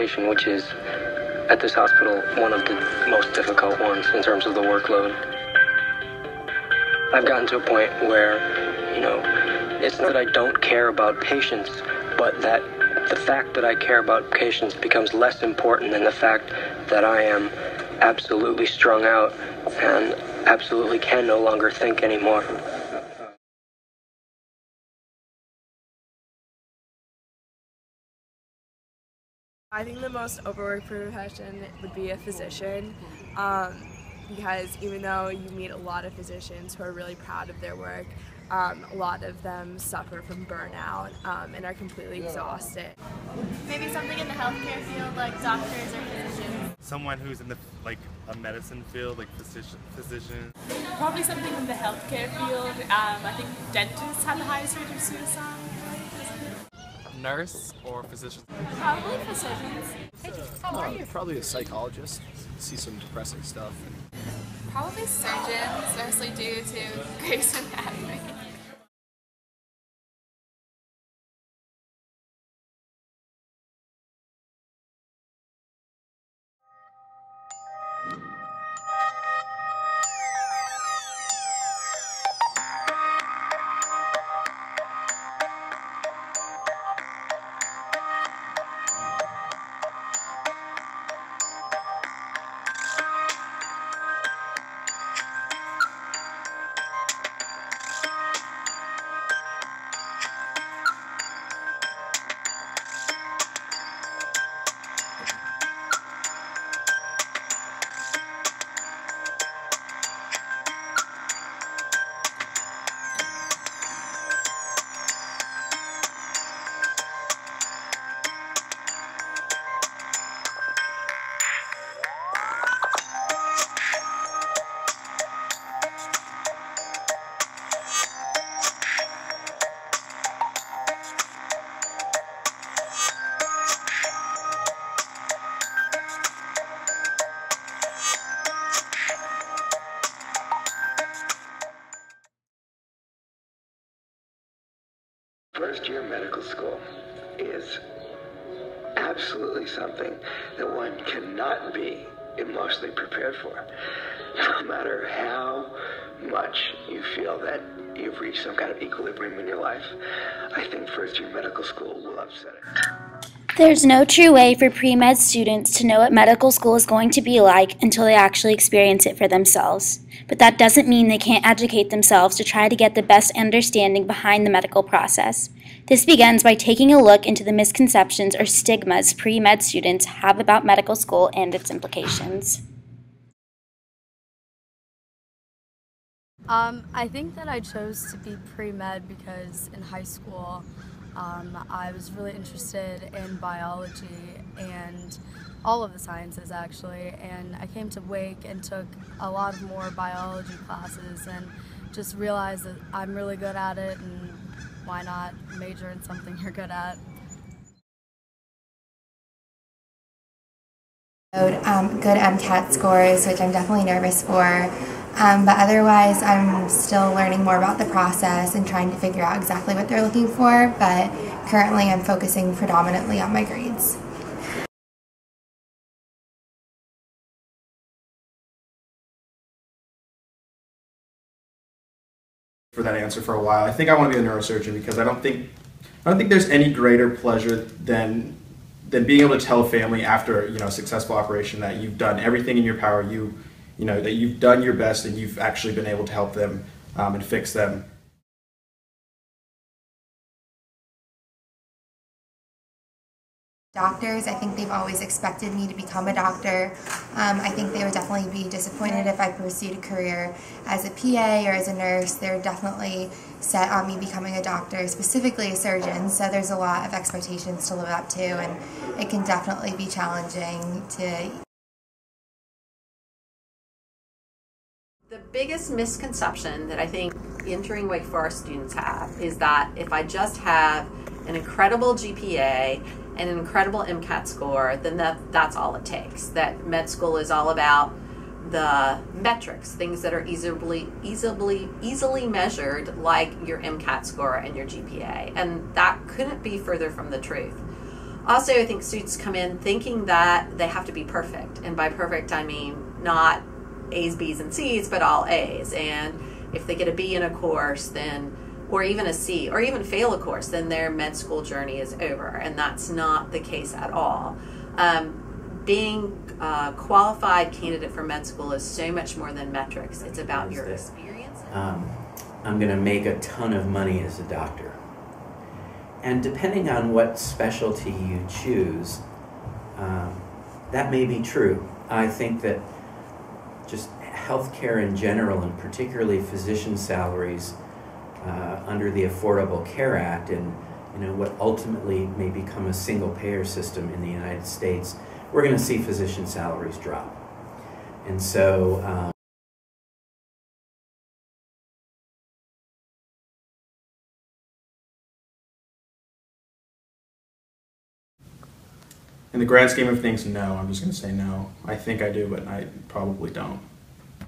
rotation, which is, at this hospital, one of the most difficult ones in terms of the workload. I've gotten to a point where, it's not that I don't care about patients, but that the fact that I care about patients becomes less important than the fact that I am absolutely strung out and absolutely can no longer think anymore. I think the most overworked profession would be a physician, because even though you meet a lot of physicians who are really proud of their work, a lot of them suffer from burnout and are completely exhausted. Maybe something in the healthcare field, like doctors or physicians. Someone who's in the a medicine field, like physician. Probably something in the healthcare field. I think dentists have the highest rate of suicide. Nurse or physician? Probably physicians. Probably a psychologist. See some depressing stuff. Probably surgeons, mostly due to Grey's Anatomy. First year medical school is absolutely something that one cannot be emotionally prepared for. No matter how much you feel that you've reached some kind of equilibrium in your life, I think first year medical school will upset it. There's no true way for pre-med students to know what medical school is going to be like until they actually experience it for themselves. But that doesn't mean they can't educate themselves to try to get the best understanding behind the medical process. This begins by taking a look into the misconceptions or stigmas pre-med students have about medical school and its implications. I think that I chose to be pre-med because in high school I was really interested in biology and all of the sciences actually, and I came to Wake and took a lot of more biology classes and just realized that I'm really good at it, and why not major in something you're good at. Good MCAT scores, which I'm definitely nervous for, but otherwise I'm still learning more about the process and trying to figure out exactly what they're looking for, but currently I'm focusing predominantly on my grades. For that answer for a while. I think I want to be a neurosurgeon because I don't think there's any greater pleasure than being able to tell a family after a successful operation that you've done everything in your power, that you've done your best and you've actually been able to help them and fix them. Doctors, I think they've always expected me to become a doctor. I think they would definitely be disappointed if I pursued a career as a PA or as a nurse. They're definitely set on me becoming a doctor, specifically a surgeon, so there's a lot of expectations to live up to, and it can definitely be challenging to. The biggest misconception that I think entering Wake Forest students have is that if I just have an incredible GPA and an incredible MCAT score, then that's all it takes. That med school is all about the metrics, things that are easily measured, like your MCAT score and your GPA, and that couldn't be further from the truth. Also, I think students come in thinking that they have to be perfect. And by perfect, I mean not A's, B's, and C's, but all A's. And if they get a B in a course, then, or even a C, or even fail a course, then their med school journey is over. And that's not the case at all. Being a qualified candidate for med school is so much more than metrics. It's about your experience. I'm going to make a ton of money as a doctor. And depending on what specialty you choose, that may be true. I think that just healthcare in general, and particularly physician salaries under the Affordable Care Act, and what ultimately may become a single-payer system in the United States, we're going to see physician salaries drop. And so in the grand scheme of things, no. I'm just going to say no. I think I do, but I probably don't.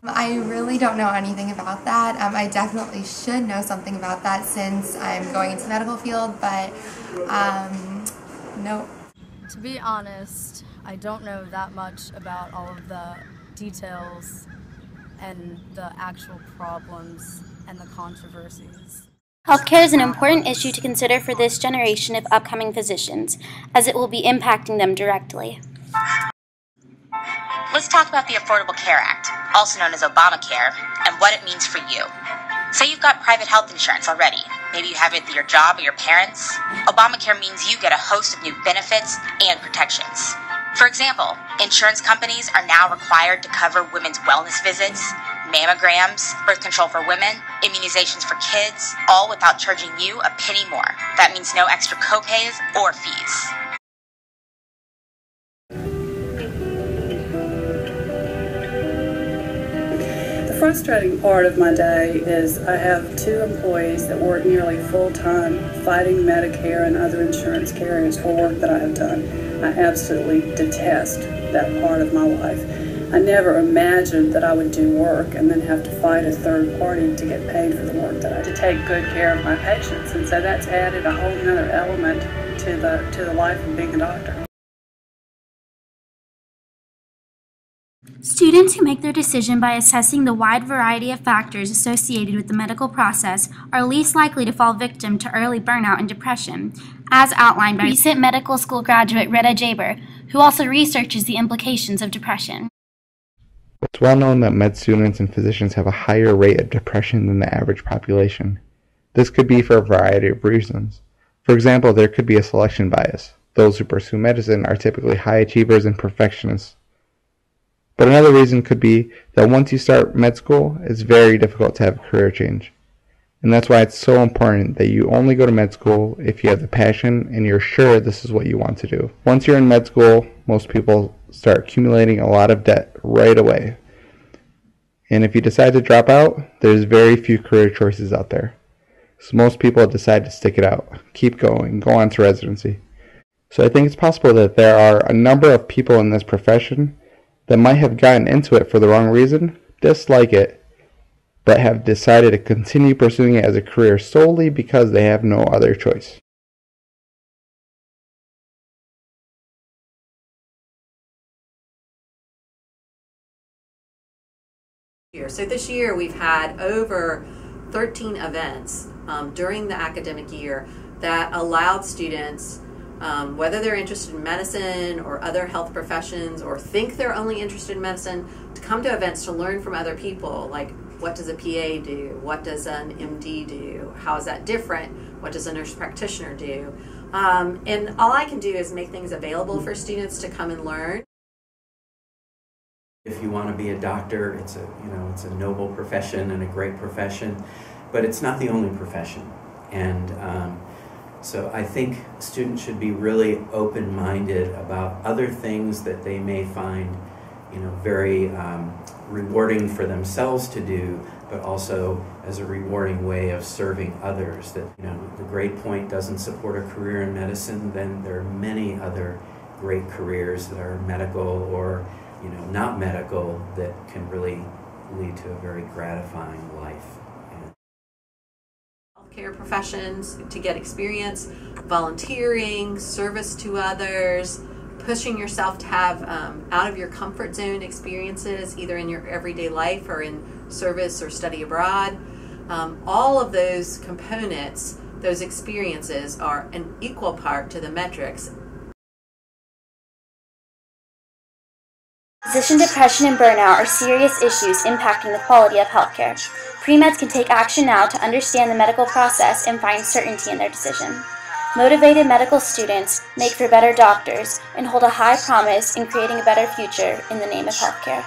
I really don't know anything about that. I definitely should know something about that since I'm going into the medical field, but no. To be honest, I don't know that much about all of the details and the actual problems and the controversies. Healthcare is an important issue to consider for this generation of upcoming physicians, as it will be impacting them directly. Let's talk about the Affordable Care Act, also known as Obamacare, and what it means for you. Say you've got private health insurance already. Maybe you have it through your job or your parents. Obamacare means you get a host of new benefits and protections. For example, insurance companies are now required to cover women's wellness visits, mammograms, birth control for women, immunizations for kids, all without charging you a penny more. That means no extra copays or fees. The frustrating part of my day is I have 2 employees that work nearly full-time fighting Medicare and other insurance carriers for work that I have done. I absolutely detest that part of my life. I never imagined that I would do work and then have to fight a third party to get paid for the work that I do. To take good care of my patients, and so that's added a whole nother element to the life of being a doctor. Students who make their decision by assessing the wide variety of factors associated with the medical process are least likely to fall victim to early burnout and depression, as outlined by recent medical school graduate Retta Jaber, who also researches the implications of depression. It's well known that med students and physicians have a higher rate of depression than the average population. This could be for a variety of reasons. For example, there could be a selection bias. Those who pursue medicine are typically high achievers and perfectionists. But another reason could be that once you start med school, it's very difficult to have a career change. And that's why it's so important that you only go to med school if you have the passion and you're sure this is what you want to do. Once you're in med school, most people start accumulating a lot of debt right away. And if you decide to drop out, there's very few career choices out there. So most people decide to stick it out, keep going, go on to residency. So I think it's possible that there are a number of people in this profession that might have gotten into it for the wrong reason, dislike it, but have decided to continue pursuing it as a career solely because they have no other choice. So this year we've had over 13 events during the academic year that allowed students, whether they're interested in medicine or other health professions or think they're only interested in medicine, to come to events to learn from other people, like what does a PA do? What does an MD do? How is that different? What does a nurse practitioner do? And all I can do is make things available for students to come and learn. If you want to be a doctor, it's a noble profession and a great profession, but it's not the only profession. And so I think students should be really open-minded about other things that they may find, very rewarding for themselves to do, but also as a rewarding way of serving others. That the grade point doesn't support a career in medicine, then there are many other great careers that are medical or not medical that can really lead to a very gratifying life. care professions to get experience, volunteering, service to others, pushing yourself to have out of your comfort zone experiences, either in your everyday life or in service or study abroad. All of those components, those experiences, are an equal part to the metrics. Physician depression and burnout are serious issues impacting the quality of healthcare. Pre-meds can take action now to understand the medical process and find certainty in their decision. Motivated medical students make for better doctors and hold a high promise in creating a better future in the name of healthcare.